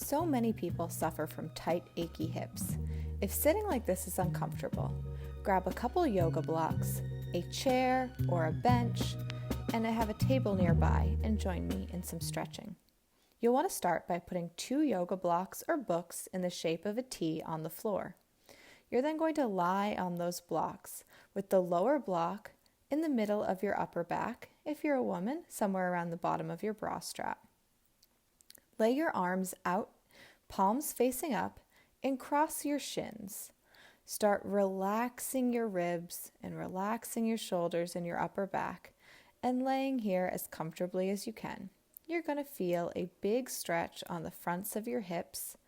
So many people suffer from tight, achy hips. If sitting like this is uncomfortable, grab a couple yoga blocks, a chair or a bench, and I have a table nearby and join me in some stretching. You'll want to start by putting 2 yoga blocks or books in the shape of a T on the floor. You're then going to lie on those blocks with the lower block in the middle of your upper back, if you're a woman, somewhere around the bottom of your bra strap. Lay your arms out, palms facing up, and cross your shins. Start relaxing your ribs and relaxing your shoulders and your upper back and laying here as comfortably as you can. You're going to feel a big stretch on the fronts of your hips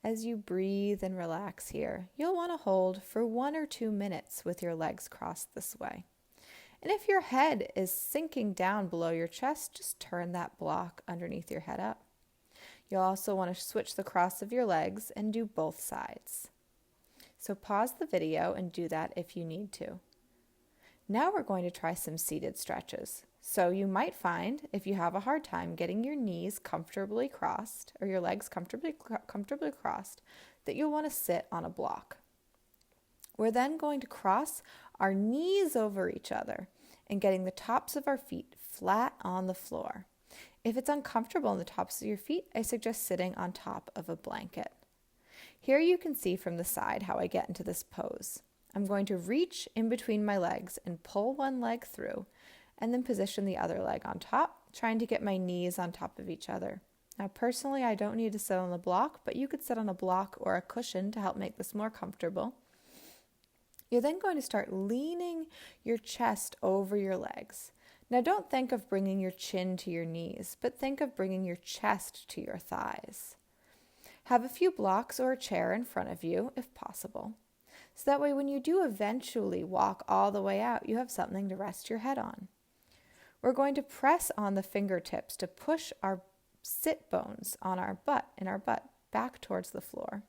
as you breathe and relax here. You'll want to hold for 1 or 2 minutes with your legs crossed this way. And if your head is sinking down below your chest, just turn that block underneath your head up. You'll also want to switch the cross of your legs and do both sides. So pause the video and do that if you need to. Now we're going to try some seated stretches. So you might find, if you have a hard time getting your knees comfortably crossed or your legs comfortably crossed, that you'll want to sit on a block. We're then going to cross our knees over each other and getting the tops of our feet flat on the floor. If it's uncomfortable on the tops of your feet, I suggest sitting on top of a blanket. Here you can see from the side how I get into this pose. I'm going to reach in between my legs and pull one leg through and then position the other leg on top, trying to get my knees on top of each other. Now personally, I don't need to sit on the block, but you could sit on a block or a cushion to help make this more comfortable. You're then going to start leaning your chest over your legs. Now don't think of bringing your chin to your knees, but think of bringing your chest to your thighs. Have a few blocks or a chair in front of you, if possible. So that way when you do eventually walk all the way out, you have something to rest your head on. We're going to press on the fingertips to push our sit bones on our butt back towards the floor.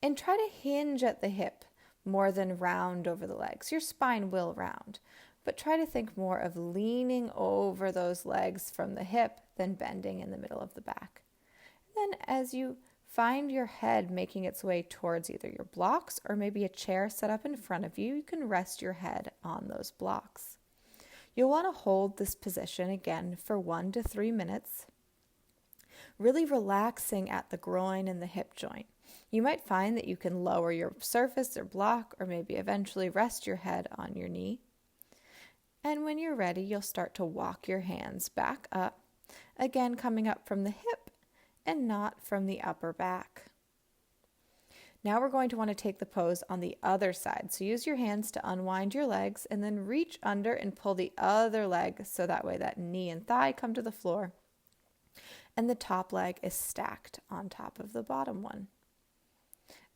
And try to hinge at the hip more than round over the legs. Your spine will round, but try to think more of leaning over those legs from the hip than bending in the middle of the back. And then as you find your head making its way towards either your blocks or maybe a chair set up in front of you, you can rest your head on those blocks. You'll want to hold this position again for 1 to 3 minutes, really relaxing at the groin and the hip joint. You might find that you can lower your surface or block or maybe eventually rest your head on your knee. And when you're ready, you'll start to walk your hands back up, again coming up from the hip and not from the upper back. Now we're going to want to take the pose on the other side. So use your hands to unwind your legs and then reach under and pull the other leg so that way that knee and thigh come to the floor and the top leg is stacked on top of the bottom one.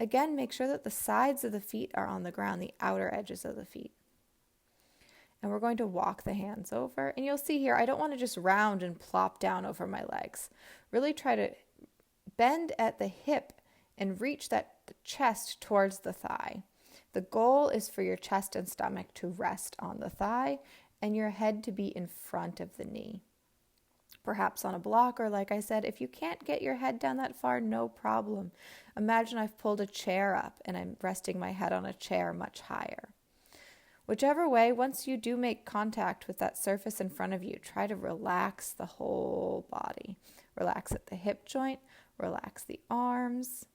Again, make sure that the sides of the feet are on the ground, the outer edges of the feet. And we're going to walk the hands over. And you'll see here, I don't want to just round and plop down over my legs. Really try to bend at the hip and reach the chest towards the thigh. The goal is for your chest and stomach to rest on the thigh and your head to be in front of the knee. Perhaps on a block, or like I said, if you can't get your head down that far, no problem. Imagine I've pulled a chair up and I'm resting my head on a chair much higher. Whichever way, once you do make contact with that surface in front of you, try to relax the whole body. Relax at the hip joint, relax the arms,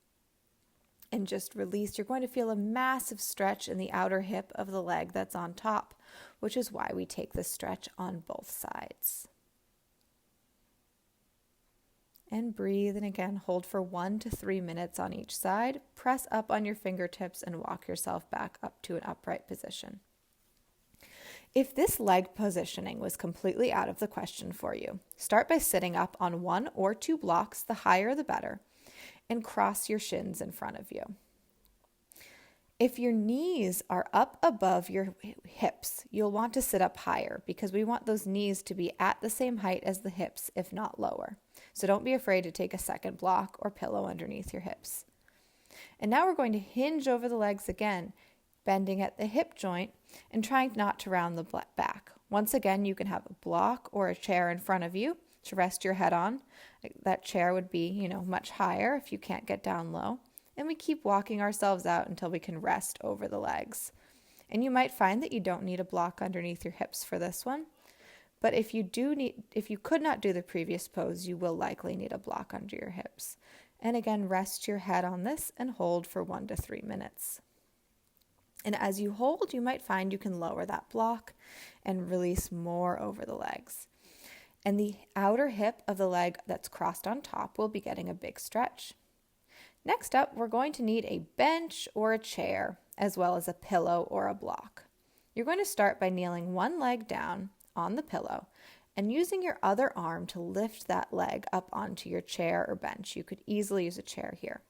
and just release. You're going to feel a massive stretch in the outer hip of the leg that's on top, which is why we take this stretch on both sides. And breathe, and again, hold for 1 to 3 minutes on each side. Press up on your fingertips and walk yourself back up to an upright position. If this leg positioning was completely out of the question for you, start by sitting up on 1 or 2 blocks, the higher the better, and cross your shins in front of you. If your knees are up above your hips, you'll want to sit up higher because we want those knees to be at the same height as the hips, if not lower. So don't be afraid to take a second block or pillow underneath your hips. And now we're going to hinge over the legs again, bending at the hip joint and trying not to round the back. Once again, you can have a block or a chair in front of you to rest your head on. That chair would be, much higher if you can't get down low. And we keep walking ourselves out until we can rest over the legs. And you might find that you don't need a block underneath your hips for this one. But if you could not do the previous pose, you will likely need a block under your hips. And again, rest your head on this and hold for 1 to 3 minutes. And as you hold, you might find you can lower that block and release more over the legs. And the outer hip of the leg that's crossed on top will be getting a big stretch. Next up, we're going to need a bench or a chair, as well as a pillow or a block. You're going to start by kneeling one leg down on the pillow and using your other arm to lift that leg up onto your chair or bench. You could easily use a chair here.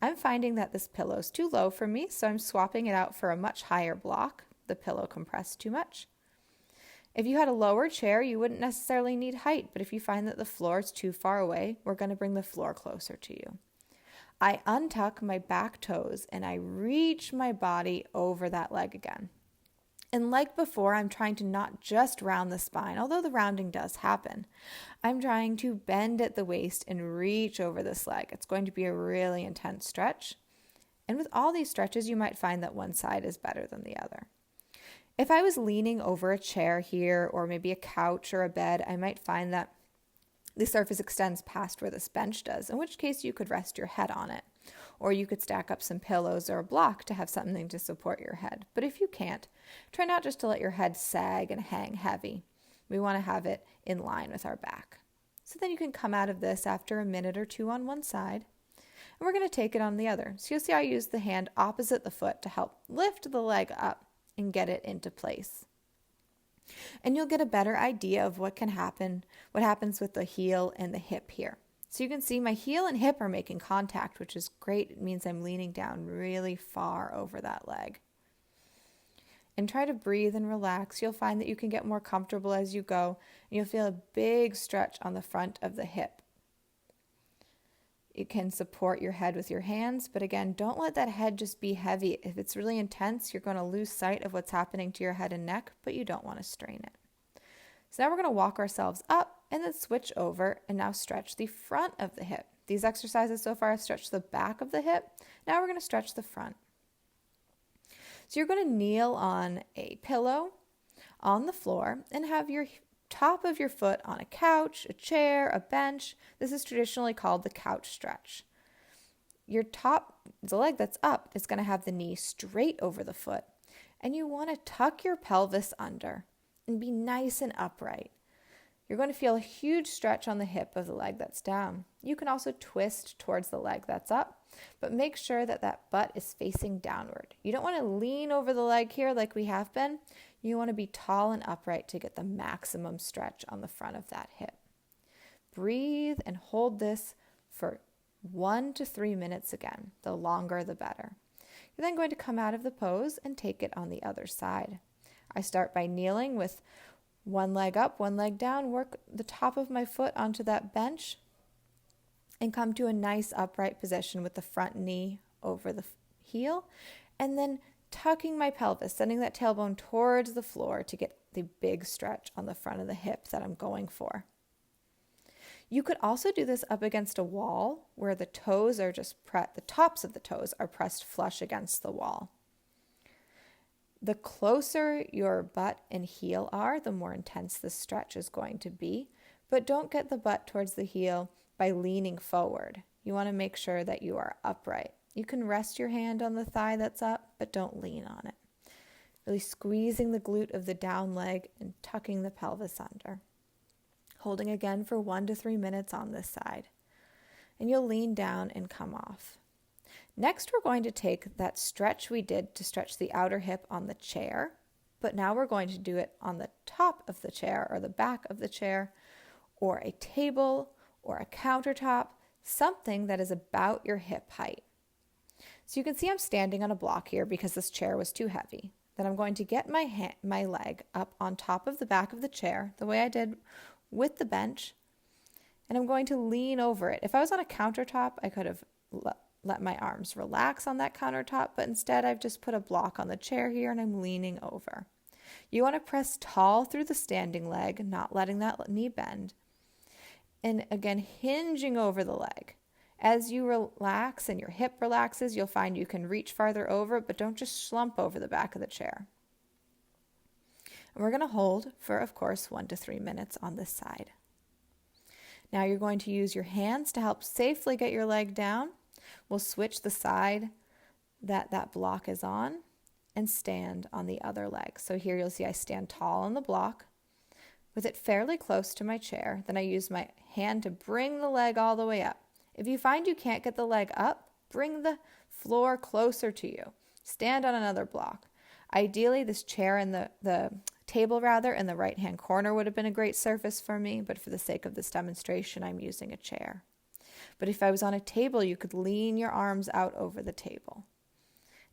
I'm finding that this pillow is too low for me, so I'm swapping it out for a much higher block. The pillow compressed too much. If you had a lower chair, you wouldn't necessarily need height, but if you find that the floor is too far away, we're going to bring the floor closer to you. I untuck my back toes and I reach my body over that leg again. And like before, I'm trying to not just round the spine, although the rounding does happen. I'm trying to bend at the waist and reach over this leg. It's going to be a really intense stretch. And with all these stretches, you might find that one side is better than the other. If I was leaning over a chair here, or maybe a couch or a bed, I might find that the surface extends past where this bench does, in which case you could rest your head on it. Or you could stack up some pillows or a block to have something to support your head. But if you can't, try not just to let your head sag and hang heavy. We want to have it in line with our back. So then you can come out of this after a minute or two on one side. And we're going to take it on the other. So you'll see I use the hand opposite the foot to help lift the leg up and get it into place. And you'll get a better idea of what happens with the heel and the hip here. So you can see my heel and hip are making contact, which is great. It means I'm leaning down really far over that leg. And try to breathe and relax. You'll find that you can get more comfortable as you go, and you'll feel a big stretch on the front of the hip. You can support your head with your hands, but again, don't let that head just be heavy. If it's really intense, you're going to lose sight of what's happening to your head and neck, but you don't want to strain it. So now we're going to walk ourselves up and then switch over and now stretch the front of the hip. These exercises so far have stretched the back of the hip. Now we're going to stretch the front. So you're going to kneel on a pillow on the floor and have your top of your foot on a couch, a chair, a bench. This is traditionally called the couch stretch. The leg that's up is going to have the knee straight over the foot, and you want to tuck your pelvis under and be nice and upright. You're going to feel a huge stretch on the hip of the leg that's down. You can also twist towards the leg that's up, but make sure that that butt is facing downward. You don't want to lean over the leg here like we have been. You want to be tall and upright to get the maximum stretch on the front of that hip. Breathe and hold this for 1 to 3 minutes again. The longer, the better. You're then going to come out of the pose and take it on the other side. I start by kneeling with one leg up, one leg down, work the top of my foot onto that bench, and come to a nice upright position with the front knee over the heel, and then tucking my pelvis, sending that tailbone towards the floor to get the big stretch on the front of the hip that I'm going for. You could also do this up against a wall where the toes are the tops of the toes are pressed flush against the wall. The closer your butt and heel are, the more intense this stretch is going to be. But don't get the butt towards the heel by leaning forward. You want to make sure that you are upright. You can rest your hand on the thigh that's up, but don't lean on it. Really squeezing the glute of the down leg and tucking the pelvis under. Holding again for 1 to 3 minutes on this side. And you'll lean down and come off. Next, we're going to take that stretch we did to stretch the outer hip on the chair, but now we're going to do it on the top of the chair or the back of the chair or a table or a countertop, something that is about your hip height. So you can see I'm standing on a block here because this chair was too heavy. Then I'm going to get my leg up on top of the back of the chair, the way I did with the bench, and I'm going to lean over it. If I was on a countertop, I could have let my arms relax on that countertop, but instead I've just put a block on the chair here and I'm leaning over. You want to press tall through the standing leg, not letting that knee bend. And again, hinging over the leg. As you relax and your hip relaxes, you'll find you can reach farther over, but don't just slump over the back of the chair. And we're going to hold for, of course, 1 to 3 minutes on this side. Now you're going to use your hands to help safely get your leg down. We'll switch the side that block is on and stand on the other leg. So here you'll see I stand tall on the block with it fairly close to my chair. Then I use my hand to bring the leg all the way up. If you find you can't get the leg up, bring the floor closer to you. Stand on another block. Ideally, this chair and the table in the right-hand corner would have been a great surface for me, but for the sake of this demonstration, I'm using a chair. But if I was on a table, you could lean your arms out over the table.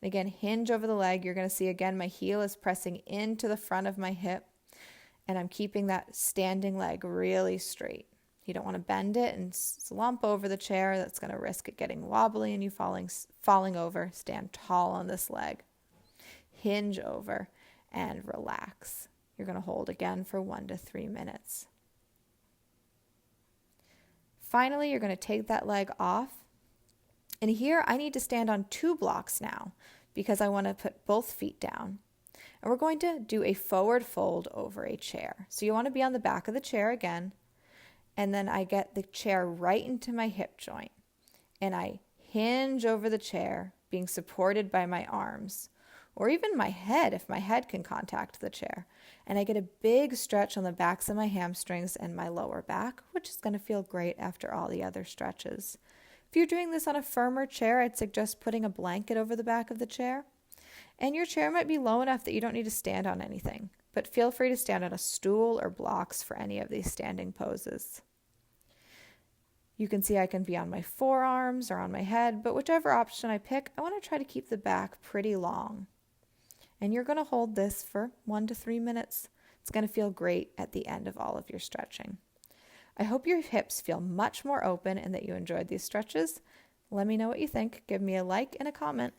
And again, hinge over the leg. You're going to see again my heel is pressing into the front of my hip, and I'm keeping that standing leg really straight. You don't want to bend it and slump over the chair. That's going to risk it getting wobbly and you falling over. Stand tall on this leg. Hinge over and relax. You're going to hold again for 1 to 3 minutes. Finally, you're going to take that leg off. And here I need to stand on 2 blocks now because I want to put both feet down. And we're going to do a forward fold over a chair. So you want to be on the back of the chair again. And then I get the chair right into my hip joint. And I hinge over the chair, being supported by my arms. Or even my head, if my head can contact the chair. And I get a big stretch on the backs of my hamstrings and my lower back, which is going to feel great after all the other stretches. If you're doing this on a firmer chair, I'd suggest putting a blanket over the back of the chair. And your chair might be low enough that you don't need to stand on anything, but feel free to stand on a stool or blocks for any of these standing poses. You can see I can be on my forearms or on my head, but whichever option I pick, I want to try to keep the back pretty long. And you're going to hold this for 1 to 3 minutes. It's going to feel great at the end of all of your stretching. I hope your hips feel much more open and that you enjoyed these stretches. Let me know what you think. Give me a like and a comment.